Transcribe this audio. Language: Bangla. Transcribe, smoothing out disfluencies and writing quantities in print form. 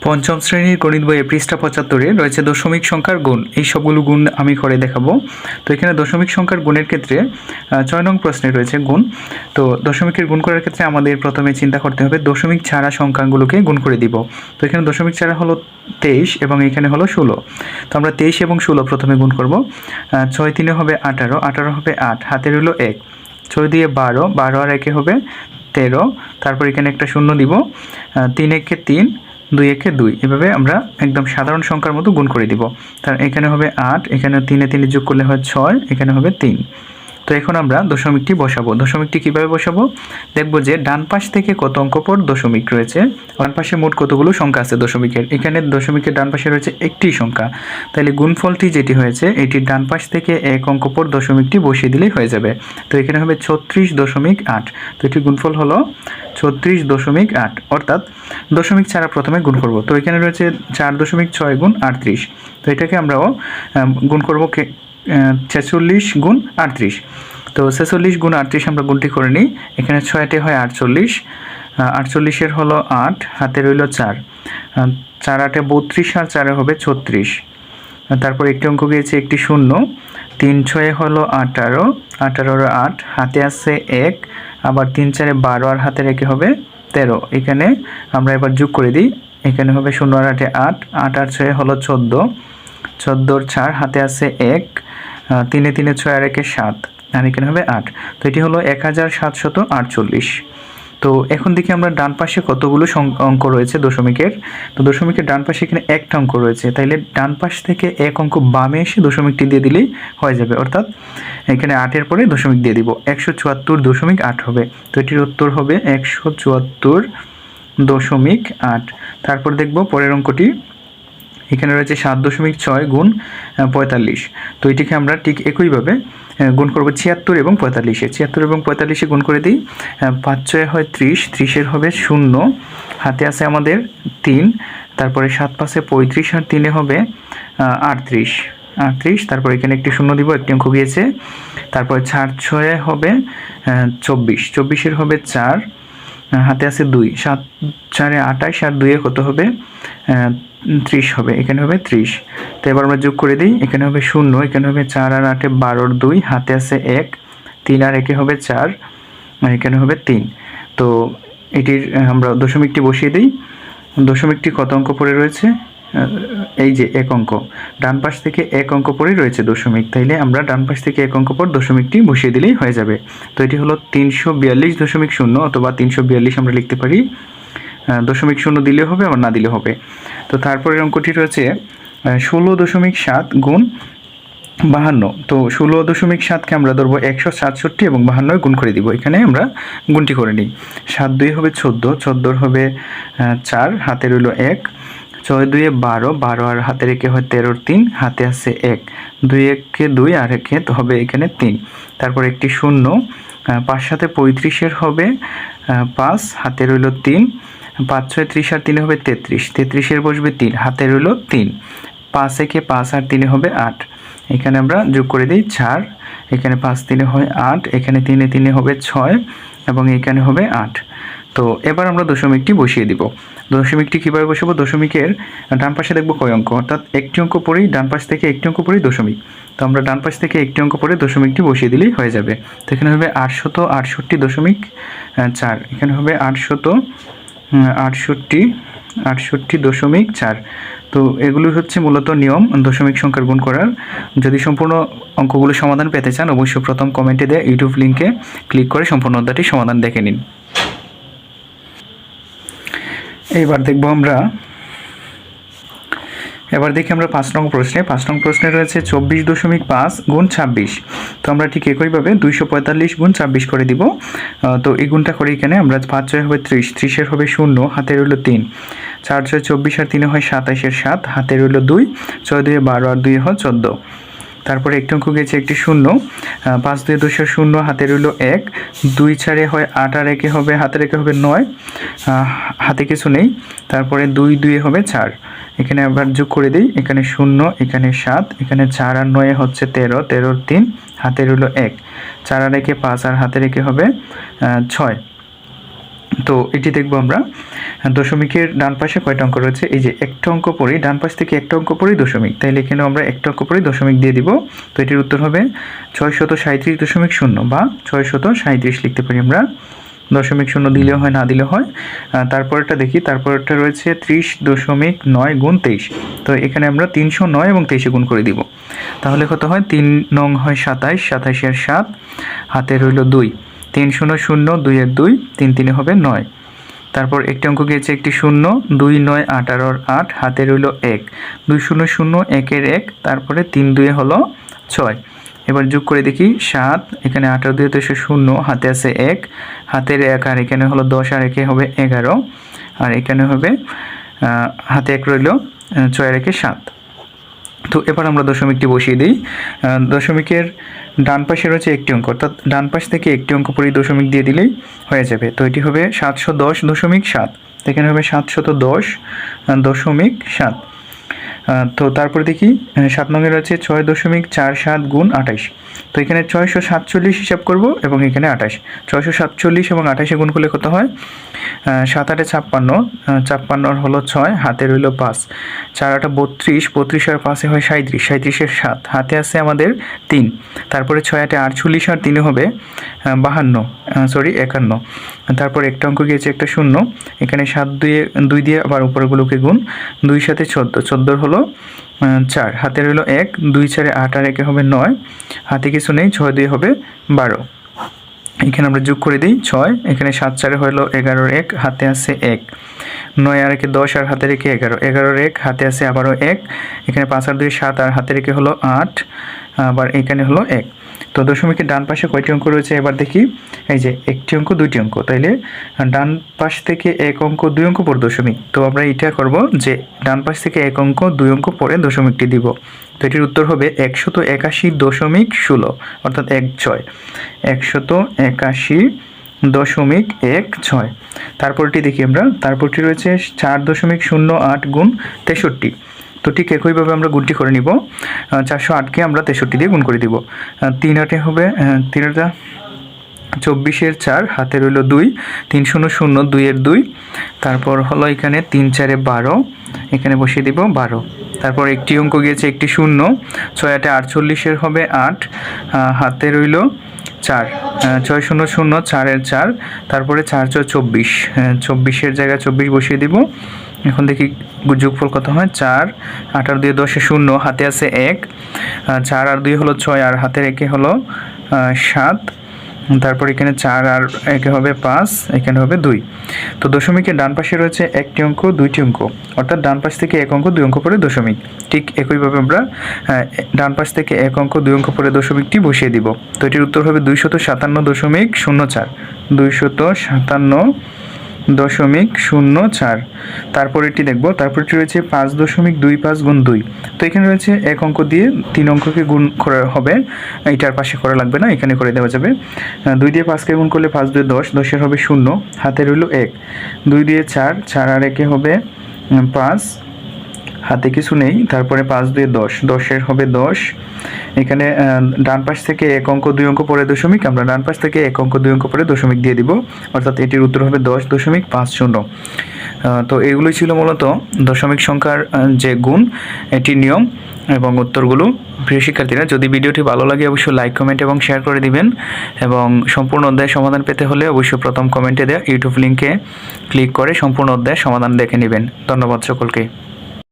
পঞ্চম শ্রেণীর গণিত বইয়ে পৃষ্ঠা ৭৫-এ রয়েছে দশমিক সংখ্যার গুণ। এই সবগুলো গুণ আমি করে দেখাবো। তো এখানে দশমিক সংখ্যার গুণের ক্ষেত্রে ৬ নং প্রশ্নে রয়েছে গুণ। তো দশমিকের গুণ করার ক্ষেত্রে আমাদের প্রথমে চিন্তা করতে হবে দশমিক ছাড়া সংখ্যাগুলোকে গুণ করে দিব। তো এখানে দশমিক ছাড়া হলো ২৩ এবং এখানে হলো ১৬। তো আমরা ২৩ এবং ১৬ প্রথমে গুণ করব। ৬ তিনে হবে ১৮, ১৮ হবে ৮, হাতে রইল ১। ৬ দিয়ে ১২, ১২ আর ১ হবে ১৩। তারপর এখানে একটা শূন্য দিব। ৩ একে ৩, ২ একে ২, এভাবে আমরা একদম সাধারণ সংখ্যার মতো গুণ করে দিব। তার এখানে হবে ৮, এখানে ৩ এ ৩ যোগ করলে হয় ৬, এখানে হবে ৩। তো এখন আমরা দশমিকটি বসাবো। দশমিকটি কিভাবে বসাবো? দেখব যে ডান পাশ থেকে কত অঙ্ক পর দশমিক রয়েছে। ডান পাশে মোট কতগুলো সংখ্যা আছে দশমিকের। এখানে দশমিকের ডান পাশে রয়েছে একটি সংখ্যা, তাহলে গুণফলটি যেটি হয়েছে এটির ডান পাশ থেকে এক অঙ্ক পর দশমিকটি বসিয়ে দিলেই হয়ে যাবে। তো এখানে হবে ৩৬.৮। তো এটির গুণফল হলো ৩৬.৮, অর্থাৎ দশমিক ছাড়া প্রথমে গুণ করব। তো এখানে রয়েছে ৪.৬ গুণ ৩৮। তো এটাকে আমরাও গুণ করব ৪৬ গুণ ৩৮। তো ৪৬ গুণ ৩৮ আমরা গুণটি করে নিই। এখানে ৬তে হয় ৪৮, ৪৮-এর হলো ৮, হাতে রইল ৪, ৪ ৮-এ ৩২ আর 4-এ হবে ৩৬। তারপর একটি অঙ্ক গিয়েছে একটি শূন্য, ৩ ৬-এ হলো ১৮, ১৮ ৮, হাতে আছে ১, আবার ৩ ৪-এ ১২ আর হাতে রেখে হবে ১৩। এখানে আমরা এবার যোগ করে দিই। এখানে হবে ০ আর ৮-এ ৮, ৮ আর ৬-এ হলো ১৪, ১৪ ৪, হাতে আছে ১, ৩ এ ৩ এ ৬ আর ১-এ ৭, আর এখানে হবে ৮। তো এটি হলো ১৭৪৮। তো এখন দেখি আমরা ডান পাশে কতগুলো অঙ্ক রয়েছে দশমিকের। তো দশমিকের ডান পাশে এখানে একটা অঙ্ক রয়েছে, তাইলে ডান পাশ থেকে এক অঙ্ক বামে এসে দশমিকটি দিয়ে দিলেই হয়ে যাবে। অর্থাৎ এখানে ৮-এর পরে দশমিক দিয়ে দিব, ১৭৪.৮ হবে। তো এটির উত্তর হবে ১৭৪.৮। তারপর দেখব পরের অঙ্কটি। এখানে রয়েছে ৭.৬ গুণ ৪৫। তো এটিকে আমরা ঠিক একইভাবে গুণ করব ৭৬ এবং ৪৫-এ। ৭৬ এবং ৪৫-এ গুণ করে দিই। ৫ ৬ হয় ৩০, ৩০-এর হবে ০, হাতে আছে আমাদের ৩, তারপরে ৭ ৫-এ ৩৫ আর ৩-এ হবে ৩৮, ৩৮। তারপর এখানে একটি শূন্য দিব, একটি অঙ্ক গিয়েছে। তারপরে ৪ ৬-এ হবে ২৪, ২৪-এর হবে ৪, হাতে আছে ২, ৭ ৪-এ ২৮ আর ২-এ কত হবে ৩০ হবে, এখানে হবে ৩০। তো এবার আমরা যোগ করে দিই। এখানে হবে ০, এখানে হবে ৪ আর ৮-এ ১২, ২, হাতে আছে ১, ৩ আর ১-এ হবে ৪, আর এখানে হবে ৩। তো এটির আমরা দশমিকটি বসিয়ে দিই। দশমিকটি কত অঙ্ক পরে রয়েছে? এই যে এক অঙ্ক, ডান পাশ থেকে এক অঙ্ক পরেই রয়েছে দশমিক, তাইলে আমরা ডান পাশ থেকে এক অঙ্ক পর দশমিকটি বসিয়ে দিলেই হয়ে যাবে। তো এটি হলো ৩৪২.০ অথবা ৩৪২ আমরা লিখতে পারি। দশমিক শূন্য দিলেও হবে, আবার না দিলেও হবে। তো তারপরের অঙ্কটি রয়েছে ১৬.৭ গুণ ৫২। তো ১৬.৭-কে আমরা ধরবো ১৬৭ এবং ৫২ গুণ করে দিব। এখানে আমরা গুণটি করে নিই। ৭ ২ হবে ১৪, ১৪-র হবে ৪, হাতে রইল ১, ৬ ২ এ ১২, ১২ আর হাতে রেখে হয় ১৩-র ৩, হাতে আছে ১, ২ একে ২ আর একে হবে এখানে ৩। তারপর একটি শূন্য, ৫ ৭-এ ৩৫-এর হবে ৫, হাতে রইল ৩, ৫ ৬ ৩০ আর ৩-এ হবে ৩৩, ৩৩-এর বসবে ৩, হাতে রইল ৩, ৫ একে ৫ আর ৩-এ হবে ৮। এখানে আমরা যোগ করে দিই ৪, এখানে ৫ ৩-এ হয় ৮, এখানে ৩ এ ৩-এ হবে ৬ এবং এখানে হবে ৮। তো এবার আমরা দশমিকটি বসিয়ে দিব। দশমিকটি কীভাবে বসাবো? দশমিকের ডান পাশে দেখব কয় অঙ্ক, অর্থাৎ একটি অঙ্ক পরেই ডান পাশ থেকে একটি অঙ্ক পরেই দশমিক। তো আমরা ডান পাশ থেকে একটি অঙ্ক পরে দশমিকটি বসিয়ে দিলেই হয়ে যাবে। তো এখানে হবে ৮৬৮.৪, এখানে হবে ৮৬৮.৪। তো এগুলো হচ্ছে মূলত নিয়ম দশমিক সংখ্যার গুণ করার। যদি সম্পূর্ণ অঙ্কগুলো সমাধান পেতে চান অবশ্যই প্রথম কমেন্টে দেওয়া ইউটিউব লিঙ্কে ক্লিক করে সম্পূর্ণ অধ্যায়টি সমাধান দেখে নিন। এবার দেখি আমরা ৫ নং প্রশ্নে। ৫ নং প্রশ্নে রয়েছে ২৪.৫ গুণ ২৬। তো আমরা ঠিক একইভাবে ২৪৫ গুণ ২৬ করে দিব। তো এই গুণটা করে এখানে আমরা ৫ ৬ হবে ৩০, ৩০-এর হবে ০, হাতে রইল ৩, ৪ ৬ ২৪ আর ৩-এ হয় ২৭-এর ৭, হাতে রইল ২, ৬ ২ এ ১২ আর ২-এ হয় ১৪। তারপরে একটি অঙ্ক গিয়েছে একটি শূন্য, ৫ ২ ২ ০, হাতে রইল ১, ২ ৪-এ হয় ৮ আর ১-এ হবে হাতে রেখে হবে ৯, হাতে কিছু নেই। তারপরে ২ ২-এ হবে ৪, এখানে আবার যোগ করে দিই। এখানে ০, এখানে ৭, এখানে ৪ আর ৯-এ হচ্ছে ১৩, ১৩-র ৩, হাতে রইল ১, ৪ আর ১-এ ৫ আর হাতে রেখে হবে ৬। তো এটি দেখব আমরা দশমিকের ডান পাশে কয়টা অঙ্ক রয়েছে। এই যে একটা অঙ্ক পরেই ডান পাশ থেকে একটা অঙ্ক পরেই দশমিক, তাইলে এখানে আমরা একটা অঙ্ক পরেই দশমিক দিয়ে দিব। তো এটির উত্তর হবে 637.0 বা 637 লিখতে পারি আমরা। দশমিক শূন্য দিলেও হয়, না দিলেও হয়। তারপরটা দেখি, তারপরটা রয়েছে 30.9 গুণ 23। তো এখানে আমরা 309 এবং 23 গুণ করে দিব। তাহলে কত হয়, 3 নং হয় 27, 27 এর 7, হাতে রইল 2, 3 0 0 2 এর 2, 3 3 হবে 9। তারপর একটি অঙ্ক গিয়েছে একটি 0, 2 9 18 8, হাতে রইল 1, 2 0 0 1 এর 1, তারপরে 3 2 হলো 6। এবার যোগ করে দেখি 7, এখানে 18 2 তো 0, হাতে আছে 1, হাতের 1, আর এখানে হলো 10, আর একে হবে 11, আর এখানে হবে হাতে 1 রইল, 6 আর একে 7। তো এবার আমরা দশমিকটি বসিয়ে দিই। দশমিকের ডান পাশে রয়েছে একটি অঙ্ক, অর্থাৎ ডান পাশ থেকে একটি অঙ্ক পরেই দশমিক দিয়ে দিলেই হয়ে যাবে। তো এটি হবে 710.7, এখানে হবে 710.7। তো তারপরে দেখি 7 নঙে রয়েছে 6.47 গুণ 28। তো এখানে 647 হিসাব করব এবং এখানে 28, 647 এবং 28 গুণ করলে কত হয়, 7 8 56, 56 হলো 6, হাতে রইল 5, 4 8 32, 32 আর 5 হয় 37, 37 এর 7, হাতে আছে আমাদের 3, তারপরে 6 8 48 আর 3 হবে 51। তারপর একটা অঙ্ক গিয়েছে একটা 0, এখানে 7 2 দিয়ে আবার উপরেগুলোকে গুণ, 2 7 14, 14 হলো 4, হাতে রইল 1, 2 4 8 আর 1 হবে 9, হাতে কিছু নেই, 6 2 হবে 12। এখানে আমরা যোগ করে দিই 6, এখানে 7 4 হলো 11 1, হাতে আছে 1, 9 আর 1 10, আর হাতে রেখে 11, 11 1, হাতে আছে আবারও 1, এখানে 5 আর 2 7, আর হাতে রেখে হলো 8, আবার এখানে হলো 1। তো দশমিকের ডান পাশে কয়টি অঙ্ক রয়েছে এবার দেখি। এই যে একটি অঙ্ক, দুইটি অঙ্ক, তাইলে ডান পাশ থেকে এক অঙ্ক, দুই অঙ্ক পর দশমিক। তো আমরা এটা করব যে ডান পাশ থেকে এক অঙ্ক, দুই অঙ্ক পরে দশমিকটি দিব। তো এটির উত্তর হবে 181.16, অর্থাৎ 16, 181.16। তারপরটি দেখি আমরা, তারপরটি রয়েছে 4.08 গুণ 63। তো ঠিক একইভাবে আমরা গুণটি করে নিব। 408কে আমরা 63 দিয়ে গুণ করে দিব। 3 8 হবে 3 8 24 এর 4, হাতে রইল 2, 3 0 0 2 এর 2, তারপর হলো এখানে 3 4 12, এখানে বসিয়ে দিব 12। তারপর একটি অঙ্ক গিয়েছে একটি 0, 6 8 48 এর হবে 8, হাতে রইল 4, 6 0 0 4 এর 4, তারপরে 4 4 24, 24 এর জায়গায় 24 বসিয়ে দিব। এখন দেখি যোগফল কত হয়, 4 8 আর 2 10 0, হাতে আছে 1, 4 আর 2 হলো 6, আর হাতের একে হলো 7, তারপর এখানে 4 আর একে হবে 5, এখানে হবে 2। তো দশমিকের ডান পাশে রয়েছে একটি অঙ্ক, দুইটি অঙ্ক, অর্থাৎ ডান পাশ থেকে এক অঙ্ক, দুই অঙ্ক পরে দশমিক। ঠিক একইভাবে আমরা ডান পাশ থেকে এক অঙ্ক, দুই অঙ্ক পরে দশমিকটি বসিয়ে দিব। তো এটির উত্তর হবে 257.04, 257.04। তারপর এটি দেখব, তারপরটি রয়েছে 5.25 গুণ 2। তো এখানে রয়েছে এক অঙ্ক দিয়ে 3 অঙ্ককে গুণ করা হবে, এটার পাশে করা লাগবে না, এখানে করে দেওয়া যাবে। 2 দিয়ে 5কে গুণ করলে 5 2 10, 10 এর হবে 0, হাতে রইল 1, 2 দিয়ে 4, 4 আর 1 হবে 5, হাতে কিছু নেই, তারপরে 5 2 10, 10 এর হবে 10। এখানে ডান পাশ থেকে এক অঙ্ক, দুই অঙ্ক পরে দশমিক, আমরা ডান পাশ থেকে এক অঙ্ক, দুই অঙ্ক পরে দশমিক দিয়ে দিব, অর্থাৎ এটির উত্তর হবে 10.50। তো এগুলোই ছিল মূলত দশমিক সংখ্যার যে গুণ, এটি নিয়ম এবং উত্তরগুলো। প্রিয় শিক্ষার্থীরা, যদি ভিডিওটি ভালো লাগে অবশ্যই লাইক, কমেন্ট এবং শেয়ার করে দিবেন, এবং সম্পূর্ণ অধ্যায়ের সমাধান পেতে হলে অবশ্যই প্রথম কমেন্টে দেওয়া ইউটিউব লিঙ্কে ক্লিক করে সম্পূর্ণ অধ্যায়ের সমাধান দেখে নেবেন। ধন্যবাদ সকলকে।